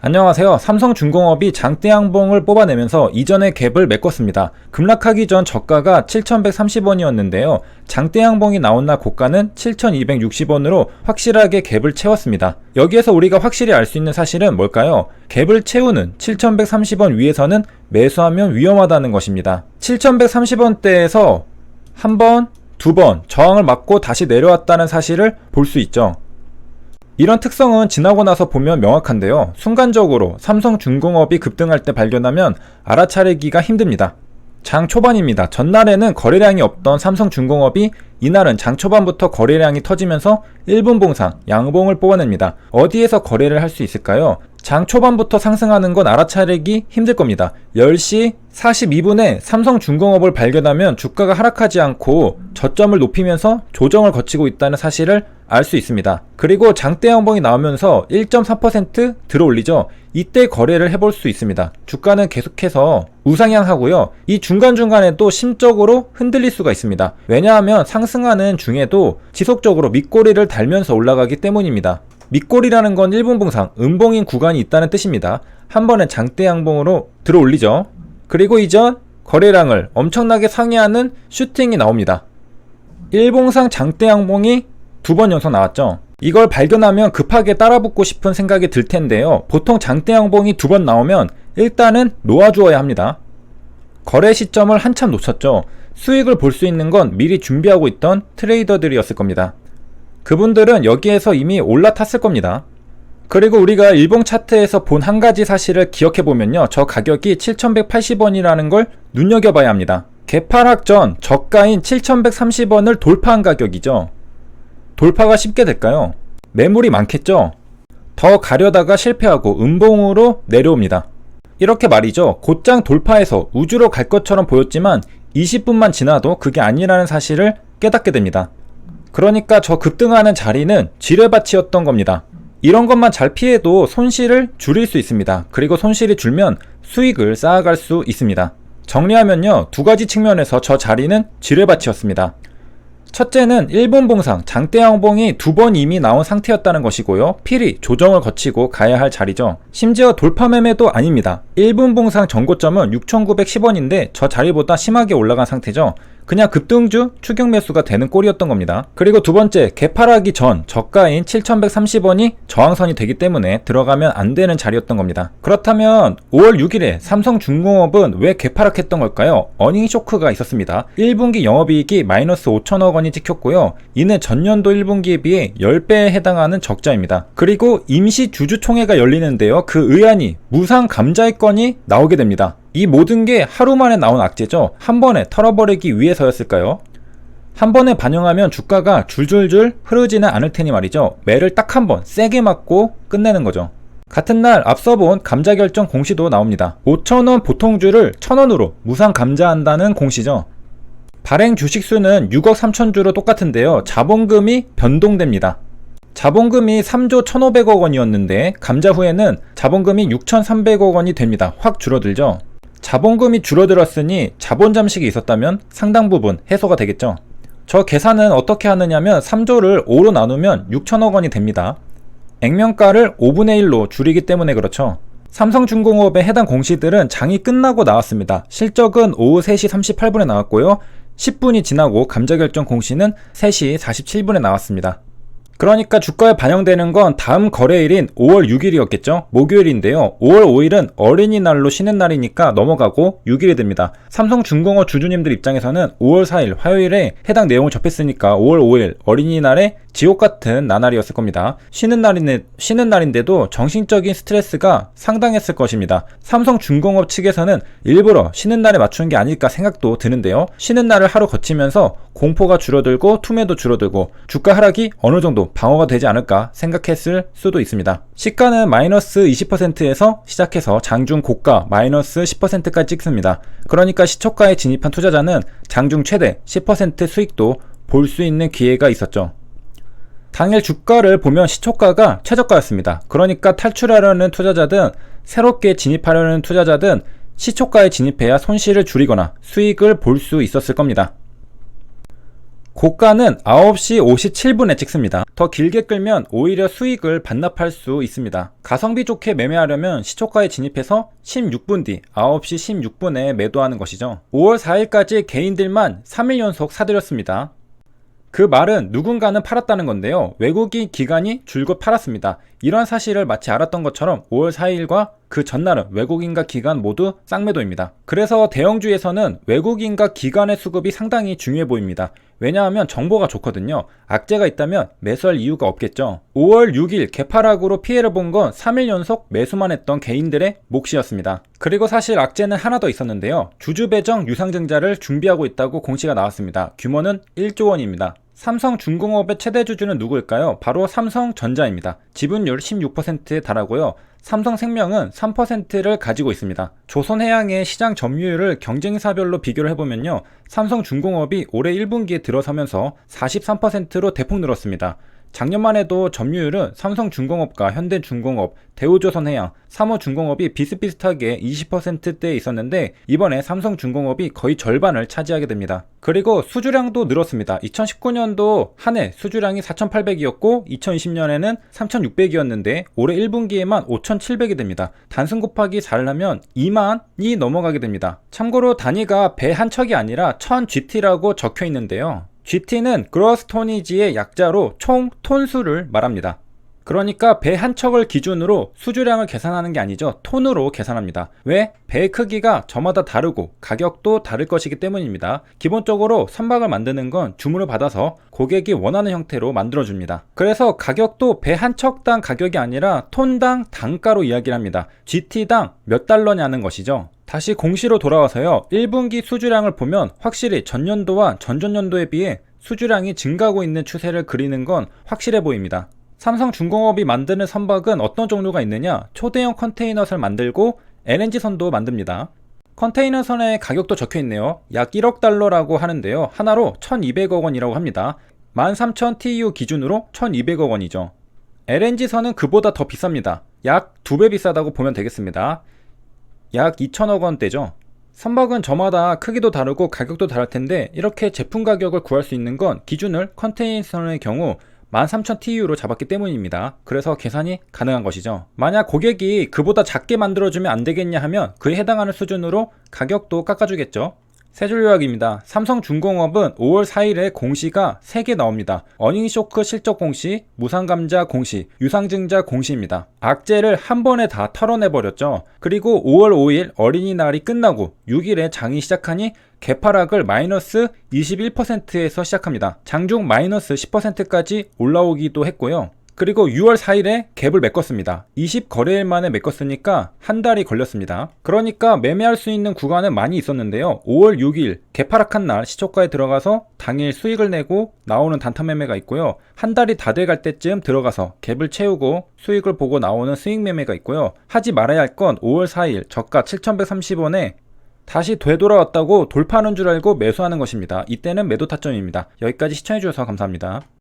안녕하세요. 삼성중공업이 장대양봉을 뽑아내면서 이전의 갭을 메꿨습니다. 급락하기 전 저가가 7,130원이었는데요. 장대양봉이 나온 날 고가는 7,260원으로 확실하게 갭을 채웠습니다. 여기에서 우리가 확실히 알 수 있는 사실은 뭘까요? 갭을 채우는 7,130원 위에서는 매수하면 위험하다는 것입니다. 7,130원대에서 한 번, 두 번 저항을 맞고 다시 내려왔다는 사실을 볼 수 있죠. 이런 특성은 지나고 나서 보면 명확한데요. 순간적으로 삼성중공업이 급등할 때 발견하면 알아차리기가 힘듭니다. 장 초반입니다. 전날에는 거래량이 없던 삼성중공업이 이날은 장 초반부터 거래량이 터지면서 1분 봉상, 양봉을 뽑아냅니다. 어디에서 거래를 할 수 있을까요? 장 초반부터 상승하는 건 알아차리기 힘들 겁니다. 10시 42분에 삼성중공업을 발견하면 주가가 하락하지 않고 저점을 높이면서 조정을 거치고 있다는 사실을 알 수 있습니다. 그리고 장대양봉이 나오면서 1.3% 들어올리죠. 이때 거래를 해볼 수 있습니다. 주가는 계속해서 우상향하고요. 이 중간중간에 또 심적으로 흔들릴 수가 있습니다. 왜냐하면 상승하는 중에도 지속적으로 밑꼬리를 달면서 올라가기 때문입니다. 밑꼬리라는 건 1분 봉상, 음봉인 구간이 있다는 뜻입니다. 한 번에 장대양봉으로 들어올리죠. 그리고 이전 거래량을 엄청나게 상회하는 슈팅이 나옵니다. 1봉상 장대양봉이 두 번 연속 나왔죠. 이걸 발견하면 급하게 따라붙고 싶은 생각이 들 텐데요. 보통 장대양봉이 두 번 나오면 일단은 놓아주어야 합니다. 거래 시점을 한참 놓쳤죠. 수익을 볼 수 있는 건 미리 준비하고 있던 트레이더들이었을 겁니다. 그분들은 여기에서 이미 올라탔을 겁니다. 그리고 우리가 일봉 차트에서 본 한 가지 사실을 기억해보면요. 저 가격이 7,180원이라는 걸 눈여겨봐야 합니다. 개파락 전 저가인 7,130원을 돌파한 가격이죠. 돌파가 쉽게 될까요? 매물이 많겠죠? 더 가려다가 실패하고 음봉으로 내려옵니다. 이렇게 말이죠. 곧장 돌파해서 우주로 갈 것처럼 보였지만 20분만 지나도 그게 아니라는 사실을 깨닫게 됩니다. 그러니까 저 급등하는 자리는 지뢰밭이었던 겁니다. 이런 것만 잘 피해도 손실을 줄일 수 있습니다. 그리고 손실이 줄면 수익을 쌓아갈 수 있습니다. 정리하면요. 두 가지 측면에서 저 자리는 지뢰밭이었습니다. 첫째는 1분 봉상, 장대양봉이 두 번 이미 나온 상태였다는 것이고요. 필히 조정을 거치고 가야 할 자리죠. 심지어 돌파 매매도 아닙니다. 1분 봉상 전고점은 6,910원인데 저 자리보다 심하게 올라간 상태죠. 그냥 급등주 추격 매수가 되는 꼴이었던 겁니다. 그리고 두 번째, 개파락이 전 저가인 7,130원이 저항선이 되기 때문에 들어가면 안 되는 자리였던 겁니다. 그렇다면 5월 6일에 삼성중공업은 왜 개파락했던 걸까요? 어닝 쇼크가 있었습니다. 1분기 영업이익이 마이너스 5천억 원이 찍혔고요. 이는 전년도 1분기에 비해 10배에 해당하는 적자입니다. 그리고 임시 주주총회가 열리는데요. 그 의안이 무상 감자의 건이 나오게 됩니다. 이 모든 게 하루 만에 나온 악재죠. 한 번에 털어버리기 위해서였을까요? 한 번에 반영하면 주가가 줄줄줄 흐르지는 않을 테니 말이죠. 매를 딱 한 번 세게 맞고 끝내는 거죠. 같은 날 앞서 본 감자 결정 공시도 나옵니다. 5,000원 보통주를 1,000원으로 무상 감자한다는 공시죠. 발행 주식수는 6억 3천주로 똑같은데요. 자본금이 변동됩니다. 자본금이 3조 1,500억 원이었는데 감자 후에는 자본금이 6,300억 원이 됩니다. 확 줄어들죠. 자본금이 줄어들었으니 자본 잠식이 있었다면 상당 부분 해소가 되겠죠. 저 계산은 어떻게 하느냐면 3조를 5로 나누면 6천억 원이 됩니다. 액면가를 5분의 1로 줄이기 때문에 그렇죠. 삼성중공업의 해당 공시들은 장이 끝나고 나왔습니다. 실적은 오후 3시 38분에 나왔고요. 10분이 지나고 감자결정 공시는 3시 47분에 나왔습니다. 그러니까 주가에 반영되는 건 다음 거래일인 5월 6일이었겠죠? 목요일인데요. 5월 5일은 어린이날로 쉬는 날이니까 넘어가고 6일이 됩니다. 삼성중공업 주주님들 입장에서는 5월 4일 화요일에 해당 내용을 접했으니까 5월 5일 어린이날에 지옥같은 나날이었을 겁니다. 쉬는 날인데도 정신적인 스트레스가 상당했을 것입니다. 삼성중공업 측에서는 일부러 쉬는 날에 맞추는 게 아닐까 생각도 드는데요. 쉬는 날을 하루 거치면서 공포가 줄어들고 투매도 줄어들고 주가 하락이 어느 정도 방어가 되지 않을까 생각했을 수도 있습니다. 시가는 마이너스 20%에서 시작해서 장중 고가 마이너스 10%까지 찍습니다. 그러니까 시초가에 진입한 투자자는 장중 최대 10% 수익도 볼 수 있는 기회가 있었죠. 당일 주가를 보면 시초가가 최저가였습니다. 그러니까 탈출하려는 투자자든 새롭게 진입하려는 투자자든 시초가에 진입해야 손실을 줄이거나 수익을 볼 수 있었을 겁니다. 고가는 9시 57분에 찍습니다. 더 길게 끌면 오히려 수익을 반납할 수 있습니다. 가성비 좋게 매매하려면 시초가에 진입해서 16분 뒤 9시 16분에 매도하는 것이죠. 5월 4일까지 개인들만 3일 연속 사들였습니다. 그 말은 누군가는 팔았다는 건데요. 외국인 기관이 줄곧 팔았습니다. 이런 사실을 마치 알았던 것처럼 5월 4일과 그 전날은 외국인과 기관 모두 쌍매도입니다. 그래서 대형주에서는 외국인과 기관의 수급이 상당히 중요해 보입니다. 왜냐하면 정보가 좋거든요. 악재가 있다면 매수할 이유가 없겠죠. 5월 6일 개파락으로 피해를 본 건 3일 연속 매수만 했던 개인들의 몫이었습니다. 그리고 사실 악재는 하나 더 있었는데요. 주주배정 유상증자를 준비하고 있다고 공시가 나왔습니다. 규모는 1조 원입니다. 삼성중공업의 최대 주주는 누구일까요? 바로 삼성전자입니다. 지분율 16%에 달하고요. 삼성생명은 3%를 가지고 있습니다. 조선해양의 시장 점유율을 경쟁사별로 비교를 해보면요. 삼성중공업이 올해 1분기에 들어서면서 43%로 대폭 늘었습니다. 작년만 해도 점유율은 삼성중공업과 현대중공업, 대우조선해양, 삼호중공업이 비슷비슷하게 20%대에 있었는데 이번에 삼성중공업이 거의 절반을 차지하게 됩니다. 그리고 수주량도 늘었습니다. 2019년도 한 해 수주량이 4,800이었고 2020년에는 3,600이었는데 올해 1분기에만 5,700이 됩니다. 단순 곱하기 4를 하면 2만이 넘어가게 됩니다. 참고로 단위가 배 한 척이 아니라 1000GT라고 적혀 있는데요. GT는 그로스 토니지의 약자로 총 톤수를 말합니다. 그러니까 배 한 척을 기준으로 수주량을 계산하는 게 아니죠. 톤으로 계산합니다. 왜? 배의 크기가 저마다 다르고 가격도 다를 것이기 때문입니다. 기본적으로 선박을 만드는 건 주문을 받아서 고객이 원하는 형태로 만들어줍니다. 그래서 가격도 배 한 척당 가격이 아니라 톤당 단가로 이야기를 합니다. GT당 몇 달러냐는 것이죠. 다시 공시로 돌아와서요. 1분기 수주량을 보면 확실히 전년도와 전전년도에 비해 수주량이 증가하고 있는 추세를 그리는 건 확실해 보입니다. 삼성중공업이 만드는 선박은 어떤 종류가 있느냐? 초대형 컨테이너선을 만들고 LNG선도 만듭니다. 컨테이너선의 가격도 적혀있네요. 약 1억 달러라고 하는데요. 하나로 1200억 원이라고 합니다. 13,000 TEU 기준으로 1200억 원이죠. LNG선은 그보다 더 비쌉니다. 약 2배 비싸다고 보면 되겠습니다. 약 2천억 원대죠. 선박은 저마다 크기도 다르고 가격도 다를 텐데 이렇게 제품 가격을 구할 수 있는 건 기준을 컨테이너선의 경우 13,000 TEU로 잡았기 때문입니다. 그래서 계산이 가능한 것이죠. 만약 고객이 그보다 작게 만들어주면 안 되겠냐 하면 그에 해당하는 수준으로 가격도 깎아주겠죠. 세 줄 요약입니다. 삼성중공업은 5월 4일에 공시가 3개 나옵니다. 어닝쇼크 실적 공시, 무상감자 공시, 유상증자 공시입니다. 악재를 한 번에 다 털어내버렸죠. 그리고 5월 5일 어린이날이 끝나고 6일에 장이 시작하니 개파락을 마이너스 21%에서 시작합니다. 장중 마이너스 10%까지 올라오기도 했고요. 그리고 6월 4일에 갭을 메꿨습니다. 20거래일 만에 메꿨으니까 한 달이 걸렸습니다. 그러니까 매매할 수 있는 구간은 많이 있었는데요. 5월 6일 개파락한 날 시초가에 들어가서 당일 수익을 내고 나오는 단타 매매가 있고요. 한 달이 다 돼갈 때쯤 들어가서 갭을 채우고 수익을 보고 나오는 수익 매매가 있고요. 하지 말아야 할 건 5월 4일 저가 7,130원에 다시 되돌아왔다고 돌파하는 줄 알고 매수하는 것입니다. 이때는 매도 타점입니다. 여기까지 시청해주셔서 감사합니다.